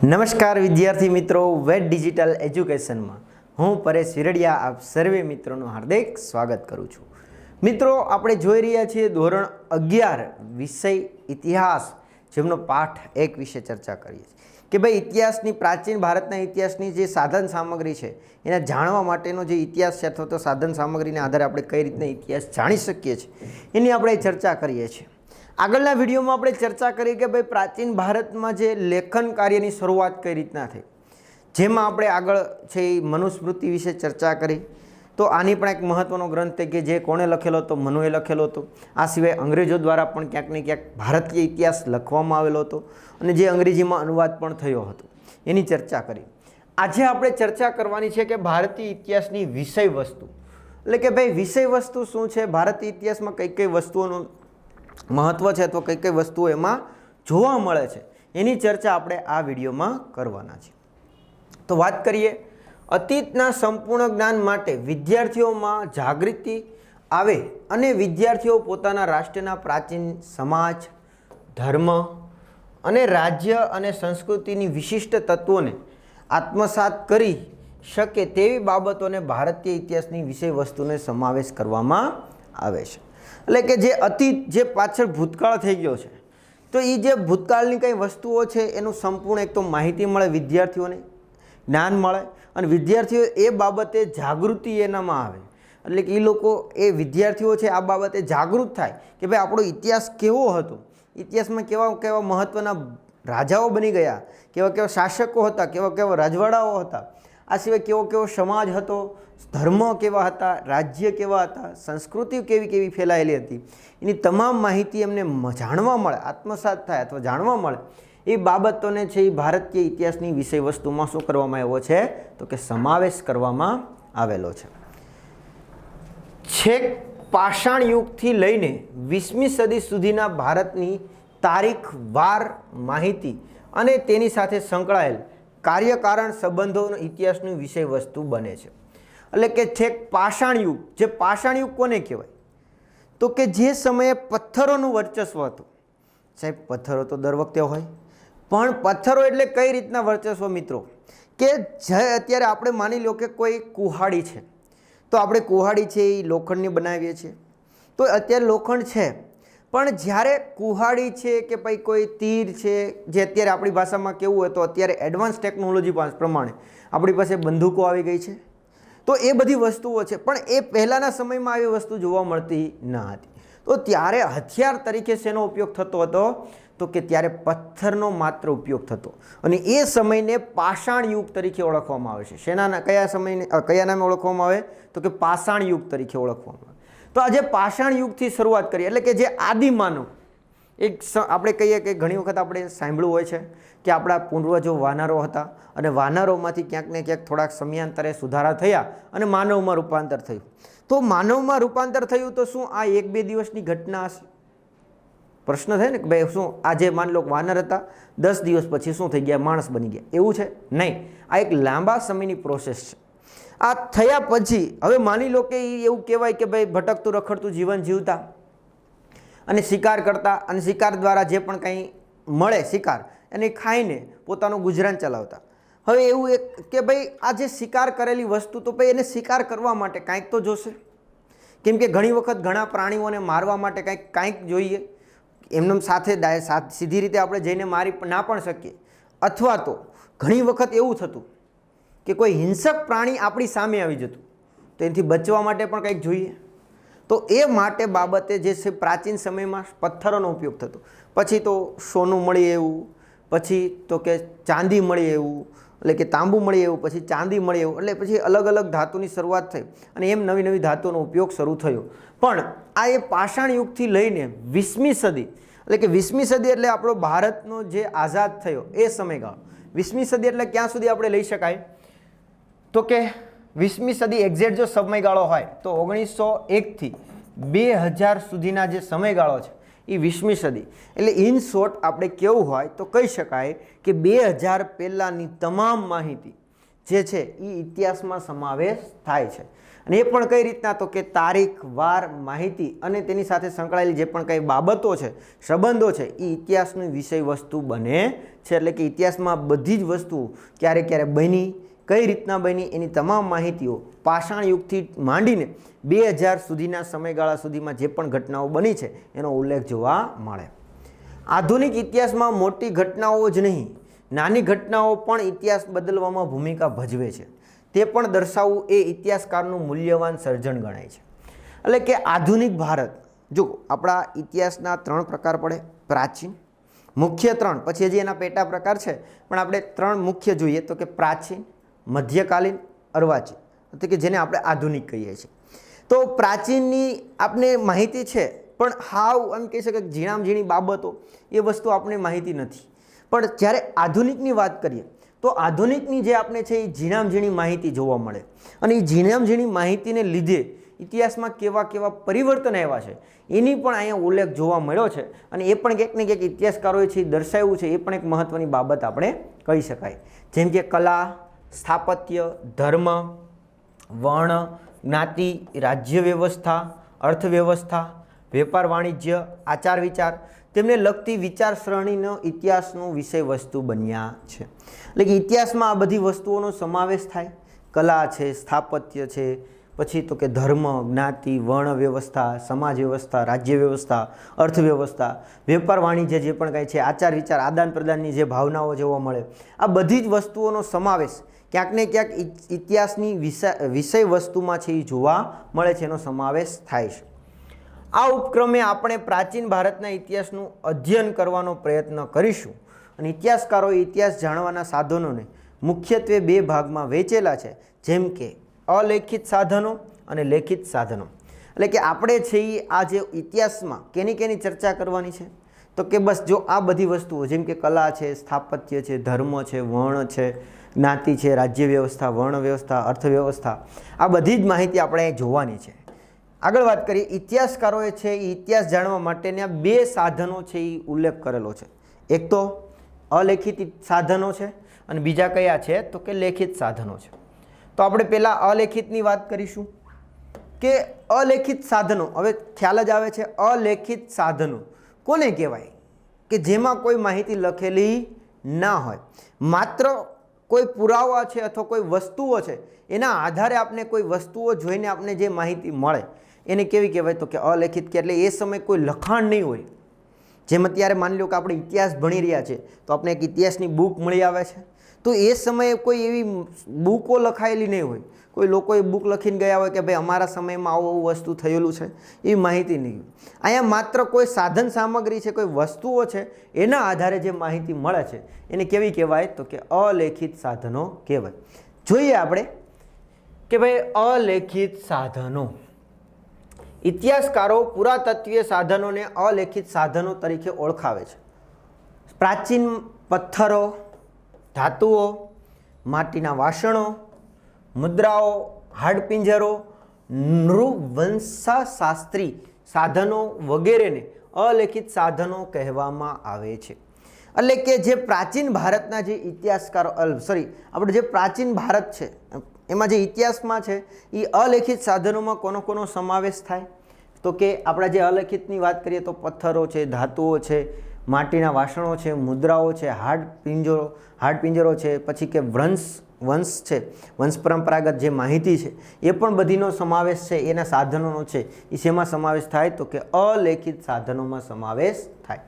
નમસ્કાર વિદ્યાર્થી મિત્રો, વેટ ડિજિટલ એજ્યુકેશનમાં હું પરેશ વિરડિયા આપ સર્વે મિત્રોનું હાર્દિક સ્વાગત કરું છું। મિત્રો, આપણે જોઈ રહ્યા છીએ ધોરણ 11 વિષય ઇતિહાસ, જેમનો પાઠ 1 વિશે ચર્ચા કરીએ છીએ કે ભાઈ ઇતિહાસની, પ્રાચીન ભારતના ઇતિહાસની જે સાધન સામગ્રી છે એને જાણવા માટેનો જે ઇતિહાસ છે અથવા તો સાધન સામગ્રીના આધારે આપણે કઈ રીતના ઇતિહાસ જાણી શકીએ છીએ એની આપણે ચર્ચા કરીએ છીએ। આગળના વિડીયોમાં આપણે ચર્ચા કરી કે ભાઈ પ્રાચીન ભારતમાં જે લેખન કાર્યની શરૂઆત કઈ રીતના થઈ, જેમાં આપણે આગળ છે એ મનુસ્મૃતિ વિશે ચર્ચા કરી। તો આની પણ એક મહત્વનો ગ્રંથ છે કે જે કોણે લખેલો હતો, મનુએ લખેલો હતો। આ સિવાય અંગ્રેજો દ્વારા પણ ક્યાંક ને ક્યાંક ભારતીય ઇતિહાસ લખવામાં આવેલો હતો અને જે અંગ્રેજીમાં અનુવાદ પણ થયો હતો, એની ચર્ચા કરી। આજે આપણે ચર્ચા કરવાની છે કે ભારતીય ઇતિહાસની વિષય વસ્તુ, એટલે કે ભાઈ વિષય વસ્તુ શું છે, ભારતીય ઇતિહાસમાં કઈ કઈ વસ્તુઓનું મહત્વ છે અથવા કઈ કઈ વસ્તુઓ એમાં જોવા મળે છે, એની ચર્ચા આપણે આ વિડીયોમાં કરવાના છે। તો વાત કરીએ, અતીતના સંપૂર્ણ જ્ઞાન માટે વિદ્યાર્થીઓમાં જાગૃતિ આવે અને વિદ્યાર્થીઓ પોતાના રાષ્ટ્રના પ્રાચીન સમાજ, ધર્મ અને રાજ્ય અને સંસ્કૃતિની વિશિષ્ટ તત્વોને આત્મસાત કરી શકે તેવી બાબતોને ભારતીય ઇતિહાસની વિષય વસ્તુને સમાવેશ કરવામાં આવે છે। એટલે કે જે અતીત, જે પાછળ ભૂતકાળ થઈ ગયો છે, તો એ જે ભૂતકાળની કઈ વસ્તુઓ છે એનું સંપૂર્ણ એક તો માહિતી મળે, વિદ્યાર્થીઓને જ્ઞાન મળે અને વિદ્યાર્થીઓ એ બાબતે જાગૃતિ એનામાં આવે, એટલે કે એ લોકો, એ વિદ્યાર્થીઓ છે આ બાબતે જાગૃત થાય કે ભાઈ આપણો ઇતિહાસ કેવો હતો, ઇતિહાસમાં કેવા કેવા મહત્ત્વના રાજાઓ બની ગયા, કેવા કેવા શાસકો હતા, કેવા કેવા રજવાડાઓ હતા, આ સિવાય કેવો કેવો સમાજ હતો, ધર્મ કેવા હતા, રાજ્ય કેવા હતા, સંસ્કૃતિ કેવી કેવી ફેલાયેલી હતી, એની તમામ માહિતી એમને જાણવા મળે, આત્મસાત થાય અથવા જાણવા મળે, એ બાબતોને છે એ ભારતીય ઇતિહાસની વિષય વસ્તુમાં શું કરવામાં આવ્યો છે તો કે સમાવેશ કરવામાં આવેલો છે। છેક પાષાણ યુગથી લઈને 20મી સદી સુધીના ભારતની તારીખ, વાર, માહિતી અને તેની સાથે સંકળાયેલ કાર્યકારણ સંબંધોનો ઇતિહાસની વિષય વસ્તુ બને છે। એટલે કે છેક પાષાણ યુગ, જે પાષાણ યુગ કોને કહેવાય તો કે જે સમયે પથ્થરોનું વર્ચસ્વ હતું। સાહેબ, પથ્થરો તો દર વખતે હોય, પણ પથ્થરો એટલે કઈ રીતના વર્ચસ્વ મિત્રો, કે જે અત્યારે આપણે માની લો કે કોઈ કુહાડી છે, તો આપણે કુહાડી છે એ લોખંડની બનાવીએ છીએ, તો અત્યારે લોખંડ છે, પણ જ્યારે કુહાડી છે કે ભાઈ કોઈ તીર છે, જે અત્યારે આપણી ભાષામાં કેવું હોય તો અત્યારે એડવાન્સ ટેકનોલોજી પ્રમાણે આપણી પાસે બંદૂકો આવી ગઈ છે, તો એ બધી વસ્તુઓ છે, પણ એ પહેલાંના સમયમાં આવી વસ્તુ જોવા મળતી ન હતી। તો ત્યારે હથિયાર તરીકે શેનો ઉપયોગ થતો હતો તો કે ત્યારે પથ્થરનો માત્ર ઉપયોગ થતો, અને એ સમયને પાષાણ યુગ તરીકે ઓળખવામાં આવે છે। શેના, કયા સમયને, કયા નામે ઓળખવામાં આવે તો કે પાષાણ યુગ તરીકે ઓળખવામાં આવે। તો આજે પાષાણ યુગથી શરૂઆત કરીએ, એટલે કે જે આદિમાનવ, એક આપણે કહીએ કે ઘણી વખત આપણે સાંભળ્યું હોય છે કે આપણા પૂર્વજો વાનરો હતા અને વાનરોમાંથી ક્યાંક ને ક્યાંક થોડાક સમયાંતરે સુધારા થયા અને માનવમાં રૂપાંતર થયું। તો માનવમાં રૂપાંતર થયું તો શું આ 1-2 દિવસની ઘટના હશે? પ્રશ્ન થાય ને કે ભાઈ શું આજે માની લો વાનર હતા, 10 દિવસ પછી શું થઈ ગયા, માણસ બની ગયા, એવું છે? નહીં, આ એક લાંબા સમયની પ્રોસેસ છે। આ થયા પછી હવે માની લો કે એવું કહેવાય કે ભાઈ ભટકતું રખડતું જીવન જીવતા અને શિકાર કરતા, અને શિકાર દ્વારા જે પણ કંઈ મળે શિકાર એને ખાઈને પોતાનું ગુજરાન ચલાવતા। હવે એવું એક કે ભાઈ આ જે શિકાર કરેલી વસ્તુ, તો ભાઈ એને શિકાર કરવા માટે કાંઈક તો જોશે, કેમ કે ઘણી વખત ઘણા પ્રાણીઓને મારવા માટે કાંઈક જોઈએ, એમને સાથે સીધી રીતે આપણે જઈને મારી ના પણ શકીએ, અથવા તો ઘણી વખત એવું થતું કે કોઈ હિંસક પ્રાણી આપણી સામે આવી જતું, તો એનાથી બચવા માટે પણ કંઈક જોઈએ। તો એ માટે બાબતે જે છે પ્રાચીન સમયમાં પથ્થરોનો ઉપયોગ થતો, પછી તો સોનું મળી એવું, પછી તો કે ચાંદી મળી એવું, એટલે કે તાંબુ મળી એવું, પછી ચાંદી મળી એવું, એટલે પછી અલગ અલગ ધાતુની શરૂઆત થઈ અને એમ નવી નવી ધાતુનો ઉપયોગ શરૂ થયો। પણ આ એ પાષાણ યુગથી લઈને 20મી સદી, એટલે કે 20મી સદી એટલે આપણો ભારતનો જે આઝાદ થયો એ સમયગાળો, 20મી સદી એટલે ક્યાં સુધી આપણે લઈ શકાય તો કે 20મી સદી એક્ઝેક્ટ જો સમયગાળો હોય તો 1901 થી 2000 સુધીના જે સમયગાળો છે એ 20મી સદી, એટલે ઇન શોર્ટ આપણે કેવું હોય તો કહી શકાય કે 2000 પહેલાંની તમામ માહિતી જે છે એ ઇતિહાસમાં સમાવેશ થાય છે અને એ પણ કઈ રીતના તો કે તારીખ વાર માહિતી અને તેની સાથે સંકળાયેલી જે પણ કંઈ બાબતો છે સંબંધો છે એ ઇતિહાસની વિષય વસ્તુ બને છે એટલે કે ઇતિહાસમાં બધી જ વસ્તુઓ ક્યારે ક્યારે બની કઈ રીતના બની એની તમામ માહિતીઓ પાષાણ યુગથી માંડીને 2000 સુધીના સમયગાળા સુધીમાં જે પણ ઘટનાઓ બની છે એનો ઉલ્લેખ જોવા મળે. આધુનિક ઇતિહાસમાં મોટી ઘટનાઓ જ નહીં નાની ઘટનાઓ પણ ઇતિહાસ બદલવામાં ભૂમિકા ભજવે છે તે પણ દર્શાવવું એ ઇતિહાસકારનું મૂલ્યવાન સર્જન ગણાય છે. એટલે કે આધુનિક ભારત જો આપણા ઇતિહાસના 3 પ્રકાર પડે પ્રાચીન મુખ્ય 3 પછી હજી એના પેટા પ્રકાર છે પણ આપણે 3 મુખ્ય જોઈએ તો કે પ્રાચીન મધ્યકાલીન અર્વાચીન એટલે કે જેને આપણે આધુનિક કહીએ છીએ. તો પ્રાચીનની આપણે માહિતી છે પણ હાવ એમ કહી શકાય કે ઝીણામ ઝીણી બાબતો એ વસ્તુ આપણે માહિતી નથી પણ જ્યારે આધુનિકની વાત કરીએ તો આધુનિકની જે આપણે છે એ ઝીણામ ઝીણી માહિતી જોવા મળે અને એ ઝીણામ ઝીણી માહિતીને લીધે ઇતિહાસમાં કેવા કેવા પરિવર્તન આવ્યા છે એની પણ અહીંયા ઉલ્લેખ જોવા મળ્યો છે અને એ પણ ક્યાંક ને ક્યાંક ઇતિહાસકારોએ છે દર્શાવ્યું છે એ પણ એક મહત્ત્વની બાબત આપણે કહી શકાય. જેમ કે કલા સ્થાપત્ય ધર્મ વર્ણ જ્ઞાતિ રાજ્ય વ્યવસ્થા અર્થવ્યવસ્થા વેપાર વાણિજ્ય આચાર વિચાર તેમને લગતી વિચારસરણીનો ઇતિહાસનો વિષય વસ્તુ બન્યા છે. એટલે કે ઇતિહાસમાં આ બધી વસ્તુઓનો સમાવેશ થાય. કલા છે સ્થાપત્ય છે પછી તો કે ધર્મ જ્ઞાતિ વર્ણ વ્યવસ્થા સમાજ વ્યવસ્થા રાજ્ય વ્યવસ્થા અર્થવ્યવસ્થા વેપાર વાણિજ્ય જે પણ કાંઈ છે આચાર વિચાર આદાન પ્રદાનની જે ભાવનાઓ જોવા મળે આ બધી જ વસ્તુઓનો સમાવેશ ક્યાંક ને ક્યાંક ઇતિહાસની વિષય વસ્તુમાં છે એ જોવા મળે છે એનો સમાવેશ થાય છે. આ ઉપક્રમે આપણે પ્રાચીન ભારતના ઇતિહાસનું અધ્યયન કરવાનો પ્રયત્ન કરીશું અને ઇતિહાસકારોએ ઇતિહાસ જાણવાના સાધનોને મુખ્યત્વે 2 ભાગમાં વહેંચેલા છે જેમ કે અલેખિત સાધનો અને લેખિત સાધનો. એટલે કે આપણે છે એ આ જે ઇતિહાસમાં કેની ચર્ચા કરવાની છે તો કે બસ જો આ બધી વસ્તુઓ જેમ કે કલા છે સ્થાપત્ય છે ધર્મ છે વર્ણ છે જ્ઞાતિ છે રાજ્ય વ્યવસ્થા વર્ણ વ્યવસ્થા અર્થવ્યવસ્થા આ બધી જ માહિતી આપણે જોવાની છે. આગળ વાત કરીએ ઇતિહાસકારોએ છે એ ઇતિહાસ જાણવા માટેના 2 સાધનો છે એ ઉલ્લેખ કરેલો છે. એક તો અલેખિત સાધનો છે અને બીજા કયા છે તો કે લેખિત સાધનો છે. તો આપણે પહેલાં અલેખિતની વાત કરીશું કે અલેખિત સાધનો હવે ખ્યાલ જ આવે છે અલેખિત સાધનો કોને કહેવાય કે જેમાં કોઈ માહિતી લખેલી ના હોય માત્ર કોઈ પુરાવા છે અથવા કોઈ વસ્તુઓ છે એના આધારે આપણે કોઈ વસ્તુઓ જોઈને આપણે જે માહિતી મળે એને કેવી કહેવાય તો કે અલેખિત કે એટલે એ સમયે કોઈ લખાણ નહીં હોય. જેમ અત્યારે માની લો કે આપણે ઇતિહાસ ભણી રહ્યા છે તો આપણે એક ઇતિહાસની બુક મળી આવે છે તો એ સમયે કોઈ એવી બુકો લખાયેલી નહીં હોય કોઈ લોકોએ બુક લખીને ગયા હોય કે ભાઈ અમારા સમયમાં આવું વસ્તુ થયેલું છે એ માહિતી નહીં. અહીંયા માત્ર કોઈ સાધન સામગ્રી છે કોઈ વસ્તુઓ છે એના આધારે જે માહિતી મળે છે એને કેવી કહેવાય તો કે અલેખિત સાધનો કહેવાય. જોઈએ આપણે કે ભાઈ અલેખિત સાધનો ઇતિહાસકારો પુરાતત્વીય સાધનોને અલેખિત સાધનો તરીકે ઓળખાવે છે. પ્રાચીન પથ્થરો ધાતુઓ માટીના વાસણો મુદ્રાઓ હાડપિંજરો નૃવંશશાસ્ત્રી સાધનો વગેરેને અલેખિત સાધનો કહેવામાં આવે છે. એટલે કે જે પ્રાચીન ભારતના જે ઇતિહાસકારો આપણે જે પ્રાચીન ભારત છે એમાં જે ઇતિહાસમાં છે એ અલેખિત સાધનોમાં કોનો સમાવેશ થાય તો કે આપણા જે અલેખિતની વાત કરીએ તો પથ્થરો છે ધાતુઓ છે માટીના વાસણો છે મુદ્રાઓ છે હાડપિંજરો છે પછી કે વંશ છે વંશ પરંપરાગત જે માહિતી છે એ પણ બધીનો સમાવેશ છે એના સાધનોનો છે એ શેમાં સમાવેશ થાય તો કે અલેખિત સાધનોમાં સમાવેશ થાય.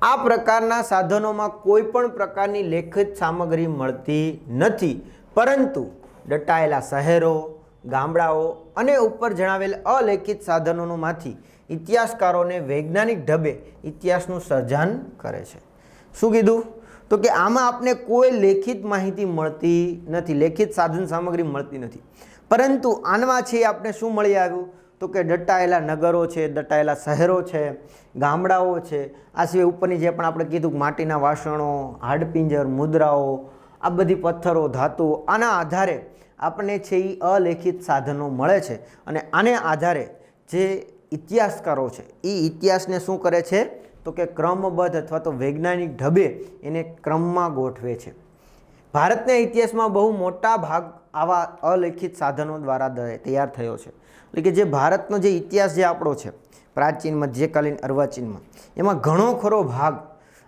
આ પ્રકારના સાધનોમાં કોઈ પણ પ્રકારની લેખિત સામગ્રી મળતી નથી પરંતુ દટાયેલા શહેરો ગામડાઓ અને ઉપર જણાવેલ અલેખિત સાધનોમાંથી ઇતિહાસકારોને વૈજ્ઞાનિક ઢબે ઇતિહાસનું સર્જન કરે છે. શું કીધું તો કે આમાં આપને કોઈ લેખિત માહિતી મળતી નથી લેખિત સાધન સામગ્રી મળતી નથી પરંતુ આનમાં છે આપણે શું મળી આવ્યું તો કે દટાયેલા નગરો છે દટાયેલા શહેરો છે ગામડાઓ છે આ સિવાય ઉપરની જે પણ આપણે કીધું માટીના વાસણો હાડપિંજર મુદ્રાઓ આ બધી પથ્થરો ધાતુઓ આના આધારે આપણને છે એ અલેખિત સાધનો મળે છે અને આને આધારે જે ઇતિહાસકારો છે એ ઇતિહાસને શું કરે છે તો કે ક્રમબદ્ધ અથવા તો વૈજ્ઞાનિક ઢબે એને ક્રમમાં ગોઠવે છે. ભારતના ઇતિહાસમાં બહુ મોટા ભાગ આવા અલિખિત સાધનો દ્વારા તૈયાર થયો છે. એટલે કે જે ભારતનો જે ઇતિહાસ જે આપણો છે પ્રાચીન, મધ્યકાલીન, અર્વાચીનમાં, એમાં ઘણો ખરો ભાગ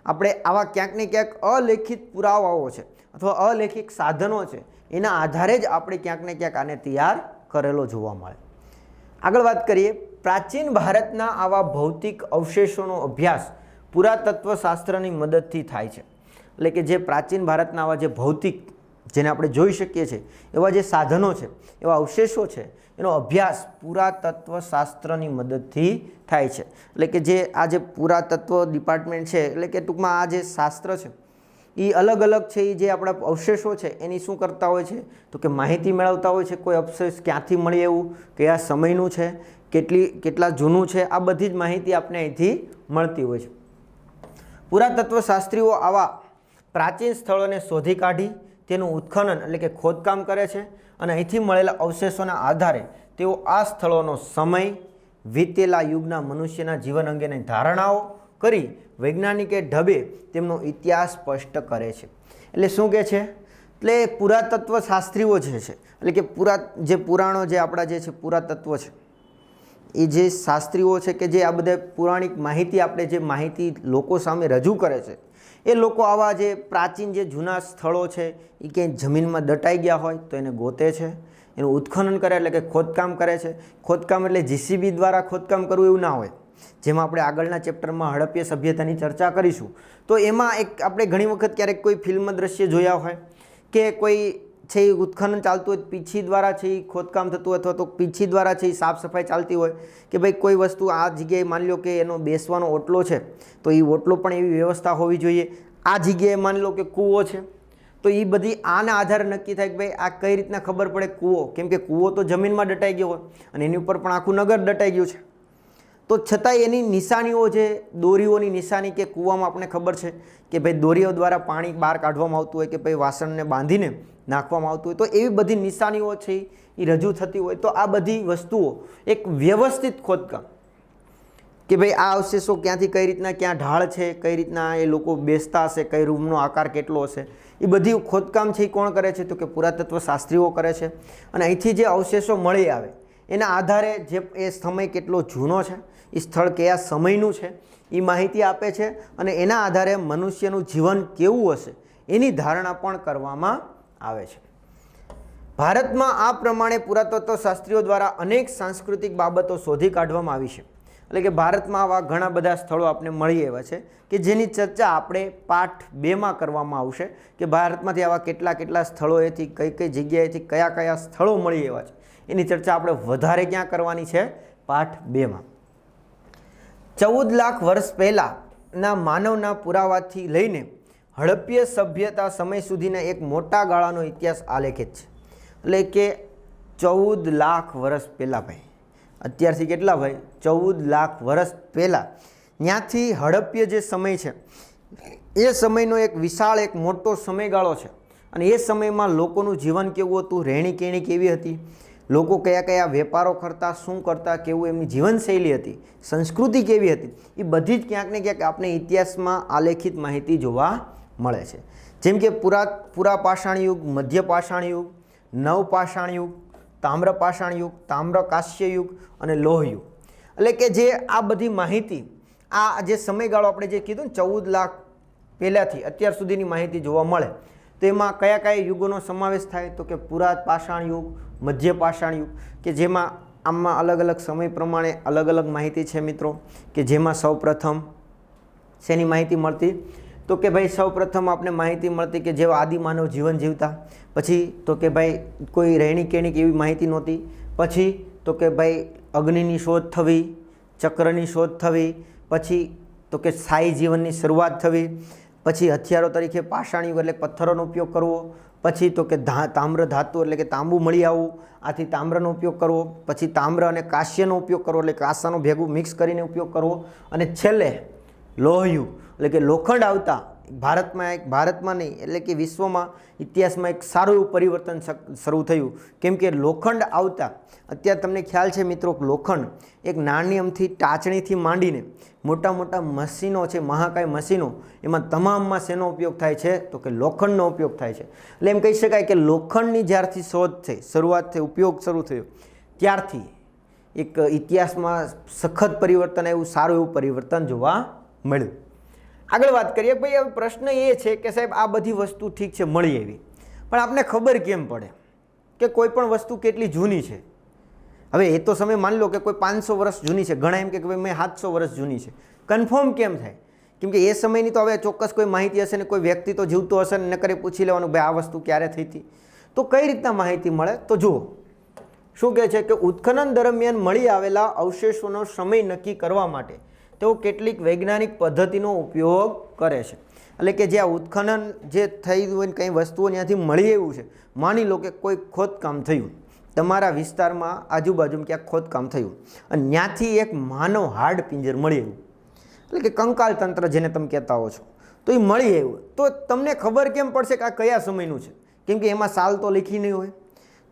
આપણે આવા ક્યાંક ને ક્યાંક અલેખિત પુરાવાઓ છે અથવા અલેખિત સાધનો છે એના આધારે જ આપણે ક્યાંક ને ક્યાંક આને તૈયાર કરેલો જોવા મળે. આગળ વાત કરીએ, પ્રાચીન ભારતના આવા ભૌતિક અવશેષોનો અભ્યાસ પુરાતત્વ શાસ્ત્રની મદદથી થાય છે. એટલે કે જે પ્રાચીન ભારતના આવા જે ભૌતિક, જેને આપણે જોઈ શકીએ છીએ એવા જે સાધનો છે, એવા અવશેષો છે, એનો અભ્યાસ પુરાતત્વ શાસ્ત્રની મદદથી થાય છે. એટલે કે જે આ જે પુરાતત્વ ડિપાર્ટમેન્ટ છે, એટલે કે ટૂંકમાં આ જે શાસ્ત્ર છે એ અલગ અલગ છે, એ જે આપણા અવશેષો છે એની શું કરતા હોય છે તો કે માહિતી મેળવતા હોય છે. કોઈ અવશેષ ક્યાંથી મળી આવ્યું, કયા સમયનું છે, કેટલા જૂનું છે, આ બધી જ માહિતી આપણે અહીંથી મળતી હોય છે. પુરાતત્વ શાસ્ત્રીઓ આવા પ્રાચીન સ્થળોને શોધી કાઢી તેનું ઉત્ખનન એટલે કે ખોદકામ કરે છે અને અહીંથી મળેલા અવશેષોના આધારે તેઓ આ સ્થળોનો સમય, વીતેલા યુગના મનુષ્યના જીવન અંગેની ધારણાઓ કરી વૈજ્ઞાનિકે ઢબે તેમનો ઇતિહાસ સ્પષ્ટ કરે છે. એટલે શું કહે છે, એટલે પુરાતત્વ શાસ્ત્રીઓ જે છે, એટલે કે પુરાણો જે આપણા જે છે પુરાતત્વ છે, એ જે શાસ્ત્રીઓ છે કે જે આ બધા પૌરાણિક માહિતી આપણે જે માહિતી લોકો સામે રજૂ કરે છે, એ લોકો આવા જે પ્રાચીન જે જૂના સ્થળો છે એ ક્યાંય જમીનમાં દટાઈ ગયા હોય તો એને ગોતે છે, એનું ઉત્ખનન કરે એટલે કે ખોદકામ કરે છે. ખોદકામ એટલે જીસીબી દ્વારા ખોદકામ કરવું એવું ના હોય, જેમાં આપણે આગળના ચેપ્ટરમાં હડપ્પીય સભ્યતાની ચર્ચા કરીશું. તો એમાં એક આપણે ઘણી વખત ક્યારેક કોઈ ફિલ્મ દ્રશ્ય જોયા હોય કે કોઈ છે એ ઉત્ખનન ચાલતું હોય, પીછી દ્વારા છે એ ખોદકામ થતું હોય, અથવા તો પીછી દ્વારા છે એ સાફ સફાઈ ચાલતી હોય કે ભાઈ કોઈ વસ્તુ આ જગ્યાએ માની લો કે એનો બેસવાનો ઓટલો છે તો એ ઓટલો પણ એવી વ્યવસ્થા હોવી જોઈએ. આ જગ્યાએ માની લો કે કૂવો છે તો એ બધી આના આધારે નક્કી થાય કે ભાઈ આ કઈ રીતના ખબર પડે કૂવો, કેમ કે કૂવો તો જમીનમાં દટાઈ ગયો હોય અને એની ઉપર પણ આખું નગર દટાઈ ગયું છે. તો છતાંય એની નિશાનીઓ છે, દોરીઓની નિશાની કે કૂવામાં આપણે ખબર છે કે ભાઈ દોરીઓ દ્વારા પાણી બહાર કાઢવામાં આવતું હોય કે ભાઈ વાસણને બાંધીને નાખવામાં આવતું હોય, તો એવી બધી નિશાનીઓ છે એ રજૂ થતી હોય. તો આ બધી વસ્તુઓ એક વ્યવસ્થિત ખોદકામ કે ભાઈ આ અવશેષો ક્યાંથી કઈ રીતના ક્યાં ઢાળ છે, કઈ રીતના એ લોકો બેસતા હશે, કઈ રૂમનો આકાર કેટલો હશે, એ બધી ખોદકામ છે એ કોણ કરે છે તો કે પુરાતત્વ શાસ્ત્રીઓ કરે છે. અને અહીંથી જે અવશેષો મળી આવે એના આધારે જે એ સમય કેટલો જૂનો છે, એ સ્થળ કયા સમયનું છે એ માહિતી આપે છે અને એના આધારે મનુષ્યનું જીવન કેવું હશે એની ધારણા પણ કરવામાં આવે છે. ભારતમાં આ પ્રમાણે પુરાતત્વ શાસ્ત્રીઓ દ્વારા અનેક સાંસ્કૃતિક બાબતો શોધી કાઢવામાં આવી છે. એટલે કે ભારતમાં આવા ઘણા બધા સ્થળો આપણે મળી આવ્યા છે કે જેની ચર્ચા આપણે પાઠ 2માં કરવામાં આવશે કે ભારતમાંથી આવા કેટલા સ્થળોએથી કઈ જગ્યાએથી કયા સ્થળો મળી આવ્યા છે એની ચર્ચા આપણે વધારે ક્યાં કરવાની છે, પાઠ 2માં. 14 લાખ વર્ષ પહેલાંના માનવના પુરાવાથી લઈને હડપ્પીય સભ્યતા સમય સુધીના એક મોટા ગાળાનો ઇતિહાસ આલેખિત છે. એટલે કે 14 લાખ વર્ષ પહેલાં, ભાઈ અત્યારથી કેટલા ભાઈ 14 લાખ વર્ષ પહેલાં ત્યાંથી હડપ્પીય જે સમય છે એ સમયનો એક વિશાળ એક મોટો સમયગાળો છે. અને એ સમયમાં લોકોનું જીવન કેવું હતું, રહેણી કહેણી કેવી હતી, લોકો કયા વેપારો કરતા, શું કરતા, કેવું એમની જીવનશૈલી હતી, સંસ્કૃતિ કેવી હતી, એ બધી જ ક્યાંક ને ક્યાંક આપણે ઇતિહાસમાં આલેખિત માહિતી જોવા મળે છે. જેમ કે પુરાપાષાણ યુગ, મધ્યપાષાણ યુગ, નવપાષાણ યુગ, તામ્રપાષાણ યુગ, તામ્રકાસ્ય યુગ અને લોહ યુગ. એટલે કે જે આ બધી માહિતી, આ જે સમયગાળો આપણે જે કીધું ને 14 લાખ પહેલાંથી અત્યાર સુધીની માહિતી જોવા મળે, તો એમાં કયા યુગોનો સમાવેશ થાય તો કે પુરાપાષાણ યુગ, મધ્યપાષાણ યુગ, કે જેમાં આમાં અલગ અલગ સમય પ્રમાણે અલગ અલગ માહિતી છે મિત્રો. કે જેમાં સૌપ્રથમ શેની માહિતી મળતી તો કે ભાઈ સૌપ્રથમ આપણે માહિતી મળતી કે જેવા આદિમાનવ જીવન જીવતા, પછી તો કે ભાઈ કોઈ રહેણી કહેણી એવી માહિતી નહોતી, પછી તો કે ભાઈ અગ્નિની શોધ થવી, ચક્રની શોધ થવી, પછી તો કે સ્થાયી જીવનની શરૂઆત થવી, પછી હથિયારો તરીકે પાષાણ યુગ એટલે પથ્થરોનો ઉપયોગ કરવો, પછી તો કે તામ્ર ધાતુ એટલે કે તાંબુ મળી આવવું, આથી તામ્રનો ઉપયોગ કરવો, પછી તામ્ર અને કાંસ્યનો ઉપયોગ કરવો એટલે કાંસાનું ભેગું મિક્સ કરીને ઉપયોગ કરવો, અને છેલ્લે લોહ યુગ એટલે કે લોખંડ આવતા ભારતમાં નહીં એટલે કે વિશ્વમાં ઇતિહાસમાં એક સારું એવું પરિવર્તન શરૂ થયું. કેમ કે લોખંડ આવતા અત્યારે તમને ખ્યાલ છે મિત્રો, લોખંડ એક નાની અમથી ટાચણીથી માંડીને મોટા મોટા મશીનો છે, મહાકાય મશીનો, એમાં તમામમાં શેનો ઉપયોગ થાય છે તો કે લોખંડનો ઉપયોગ થાય છે. એટલે એમ કહી શકાય કે લોખંડની જ્યારથી શોધ થઈ, શરૂઆત થઈ, ઉપયોગ શરૂ થયો, ત્યારથી એક ઇતિહાસમાં સખત પરિવર્તન આવ્યું, સારું એવું પરિવર્તન જોવા મળ્યું. આગળ વાત કરીએ. ભાઈ હવે પ્રશ્ન એ છે કે સાહેબ આ બધી વસ્તુ ઠીક છે મળી આવી, પણ આપને ખબર કેમ પડે કે કોઈ પણ વસ્તુ કેટલી જૂની છે? હવે એ તો સમય માની લો કે કોઈ 500 વર્ષ જૂની છે, ઘણા એમ કે ભાઈ મેં 700 વર્ષ જૂની છે, કન્ફર્મ કેમ થાય? કેમ કે એ સમયની તો હવે ચોક્કસ કોઈ માહિતી હશે ને કોઈ વ્યક્તિ તો જીવતો હશે ને, નકરે પૂછી લેવાનું ભાઈ આ વસ્તુ ક્યારે થઈ હતી. તો કઈ રીતના માહિતી મળે? તો જુઓ શું કહે છે કે ઉત્ખનન દરમિયાન મળી આવેલા અવશેષોનો સમય નક્કી કરવા માટે તેઓ કેટલીક વૈજ્ઞાનિક પદ્ધતિનો ઉપયોગ કરે છે. એટલે કે જે આ ઉત્ખનન જે થયું હોય કંઈ વસ્તુઓ ત્યાંથી મળી આવ્યું છે, માની લો કે કોઈ ખોદકામ થયું તમારા વિસ્તારમાં, આજુબાજુમાં ક્યાંક ખોદકામ થયું અને ત્યાંથી એક માનવ હાડ પિંજર મળી આવ્યું, એટલે કે કંકાલ તંત્ર જેને તમે કહેતા હો છો, તો એ મળી આવ્યું. તો તમને ખબર કેમ પડશે કે આ કયા સમયનું છે? કેમ કે એમાં સાલ તો લખી નહીં હોય.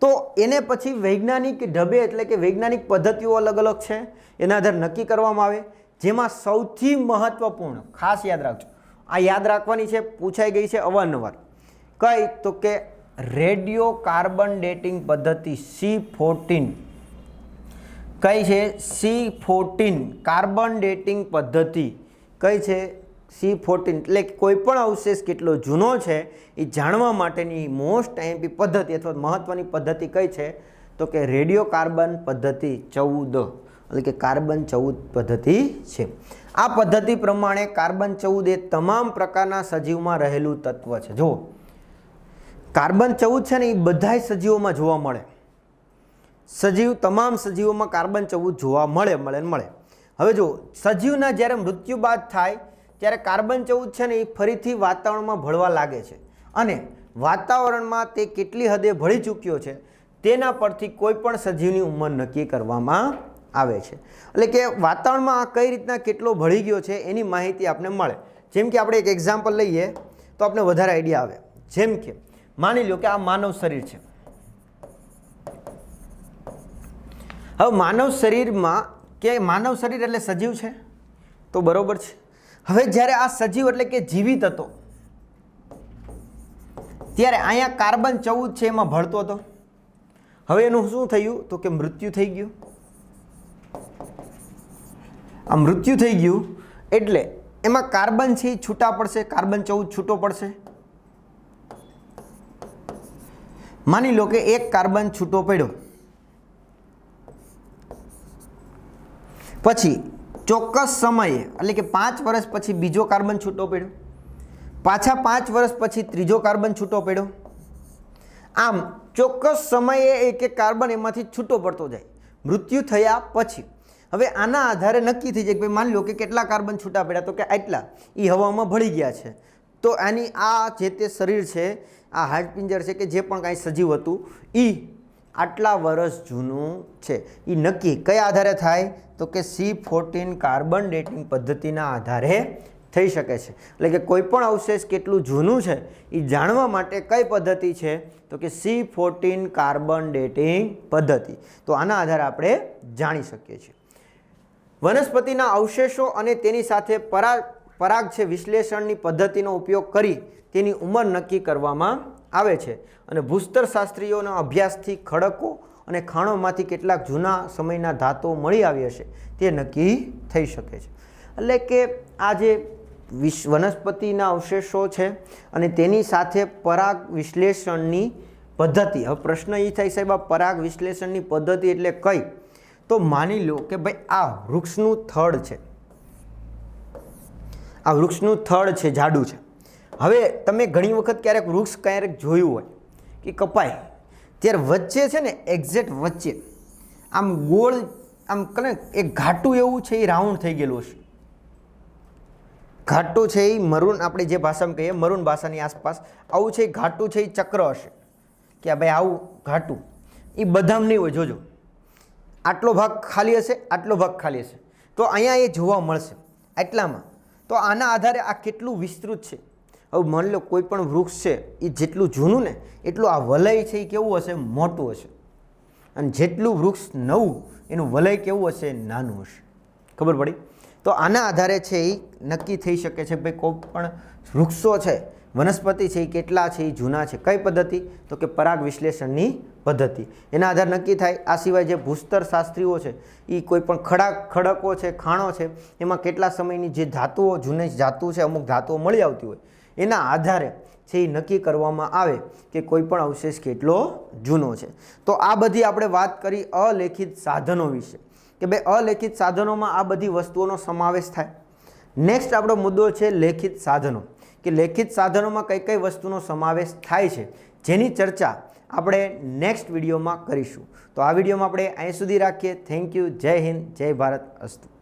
તો એને પછી વૈજ્ઞાનિક ઢબે એટલે કે વૈજ્ઞાનિક પદ્ધતિઓ અલગ અલગ છે, એના આધારે નક્કી કરવામાં આવે. જેમાં સૌથી મહત્વપૂર્ણ, ખાસ યાદ રાખજો, આ યાદ રાખવાની છે, પૂછાઈ ગઈ છે અવારનવાર, કઈ તો કે રેડિયો કાર્બન ડેટિંગ પદ્ધતિ C14. કઈ છે? C14 કાર્બન ડેટિંગ પદ્ધતિ. કઈ છે? C14. એટલે કોઈ પણ અવશેષ કેટલો જૂનો છે એ જાણવા માટેની મોસ્ટ આઈએમપી પદ્ધતિ અથવા મહત્વની પદ્ધતિ કઈ છે તો કે રેડિયો કાર્બન પદ્ધતિ 14, એટલે કે કાર્બન 14 પદ્ધતિ છે. આ પદ્ધતિ પ્રમાણે કાર્બન 14 એ તમામ પ્રકારના સજીવમાં રહેલું તત્વ છે. જુઓ કાર્બન 14 છે ને એ બધાય સજીવોમાં જોવા મળે. તમામ સજીવોમાં કાર્બન 14 જોવા મળે. હવે જો સજીવના જ્યારે મૃત્યુ બાદ થાય ત્યારે કાર્બન 14 છે ને એ ફરીથી વાતાવરણમાં ભળવા લાગે છે અને વાતાવરણમાં તે કેટલી હદે ભળી ચૂક્યો છે તેના પરથી કોઈ પણ સજીવની ઉંમર નક્કી કરવામાં આવે છે. એટલે કે વાતાવરણમાં આ કઈ રીતના કેટલો ભળી ગયો છે એની માહિતી આપણને મળે. જેમ કે આપણે એક એક્ઝામ્પલ લઈએ તો આપણે વધારે આઈડિયા આવે. જેમ કે માની લો કે આ માનવ શરીર છે. હવે માનવ શરીરમાં કે માનવ શરીર એટલે સજીવ છે તો બરોબર છે. હવે જ્યારે આ સજીવ એટલે કે જીવિત હતો ત્યારે અહીંયા કાર્બન 14 છે એમાં ભળતો હતો. હવે એનું શું થયું તો કે મૃત્યુ થઈ ગયું. આ મૃત્યુ થઈ ગયું એટલે એમાં કાર્બન છે છૂટા પડશે, કાર્બન 14 છૂટો પડશે. માની લો કે એક કાર્બન છૂટો પડ્યો, પછી ચોક્કસ સમયે એટલે કે 5 વર્ષ પછી બીજો કાર્બન છૂટો પડ્યો, પાછા 5 વર્ષ પછી ત્રીજો કાર્બન છૂટો પડ્યો. આમ ચોક્કસ સમયે એક એક કાર્બન એમાંથી છૂટો પડતો જાય મૃત્યુ થયા પછી. હવે આના આધારે નક્કી થઈ જાય કે માની લો કે કેટલા કાર્બન છૂટા પડ્યા તો કે આટલા, એ હવામાં ભળી ગયા છે. તો આની આ જે તે શરીર છે, આ હાડપિંજર છે કે જે પણ કાંઈ સજીવ હતું એ આટલા વર્ષ જૂનું છે. એ નક્કી કયા આધારે થાય તો કે C14 કાર્બન ડેટિંગ પદ્ધતિના આધારે થઈ શકે છે. એટલે કે કોઈ પણ અવશેષ કેટલું જૂનું છે એ જાણવા માટે કઈ પદ્ધતિ છે તો કે C14 કાર્બન ડેટિંગ પદ્ધતિ. તો આના આધારે આપણે જાણી શકીએ છીએ. વનસ્પતિના અવશેષો અને તેની સાથે પરાગ છે વિશ્લેષણની પદ્ધતિનો ઉપયોગ કરી તેની ઉંમર નક્કી કરવામાં આવે છે અને ભૂસ્તરશાસ્ત્રીઓના અભ્યાસથી ખડકો અને ખાણોમાંથી કેટલાક જૂના સમયના ધાતુઓ મળી આવી હશે તે નક્કી થઈ શકે છે. એટલે કે આ જે વનસ્પતિના અવશેષો છે અને તેની સાથે પરાગ વિશ્લેષણની પદ્ધતિ. હવે પ્રશ્ન એ થાય સાહેબ આ પરાગ વિશ્લેષણની પદ્ધતિ એટલે કઈ? તો માની લો કે ભાઈ આ વૃક્ષનું થડ છે, આ વૃક્ષનું થડ છે, જાડું છે. હવે તમે ઘણી વખત ક્યારેક જોયું હોય કે કપાય ત્યારે વચ્ચે છે ને એક્ઝેક્ટ વચ્ચે આમ ગોળ આમ કને એક ઘાટું એવું છે એ રાઉન્ડ થઈ ગયેલું હશે. ઘાટું છે એ મરૂન, આપણે જે ભાષામાં કહીએ મરૂન ભાષાની આસપાસ આવું છે, ઘાટું છે એ ચક્ર હશે કે ભાઈ આવું ઘાટું. એ બદામ નહીં હોય, જોજો આટલો ભાગ ખાલી હશે, આટલો ભાગ ખાલી હશે. તો અહીંયા એ જોવા મળશે આટલામાં. તો આના આધારે આ કેટલું વિસ્તૃત છે. હવે માની લો કોઈ પણ વૃક્ષ છે એ જેટલું જૂનું ને એટલું આ વલય છે એ કેવું હશે, મોટું હશે, અને જેટલું વૃક્ષ નવું એનું વલય કેવું હશે, નાનું હશે. ખબર પડી? તો આના આધારે છે એ નક્કી થઈ શકે છે ભાઈ કોઈ પણ વૃક્ષો છે, વનસ્પતિ છે એ કેટલા છે, એ જૂના છે. કઈ પદ્ધતિ? તો કે પરાગ વિશ્લેષણની પદ્ધતિ. એના આધાર નક્કી થાય. આ સિવાય જે ભૂસ્તર શાસ્ત્રીઓ છે એ કોઈ પણ ખડકો છે, ખાણો છે, એમાં કેટલા સમયની જે ધાતુઓ, જૂની ધાતુ છે, અમુક ધાતુઓ મળી આવતી હોય, એના આધારે છે એ નક્કી કરવામાં આવે કે કોઈ પણ અવશેષ કેટલો જૂનો છે. તો આ બધી આપણે વાત કરી અલેખિત સાધનો વિશે કે ભાઈ અલેખિત સાધનોમાં આ બધી વસ્તુઓનો સમાવેશ થાય. નેક્સ્ટ આપણો મુદ્દો છે લેખિત સાધનો, કે લેખિત સાધનોમાં કઈ કઈ વસ્તુનો સમાવેશ થાય છે, જેની ચર્ચા આપણે નેક્સ્ટ વિડીયોમાં કરીશું. તો આ વિડીયોમાં આપણે અહીં સુધી રાખીએ. Thank you. જય હિન્દ, જય ભારત. અસ્તુ.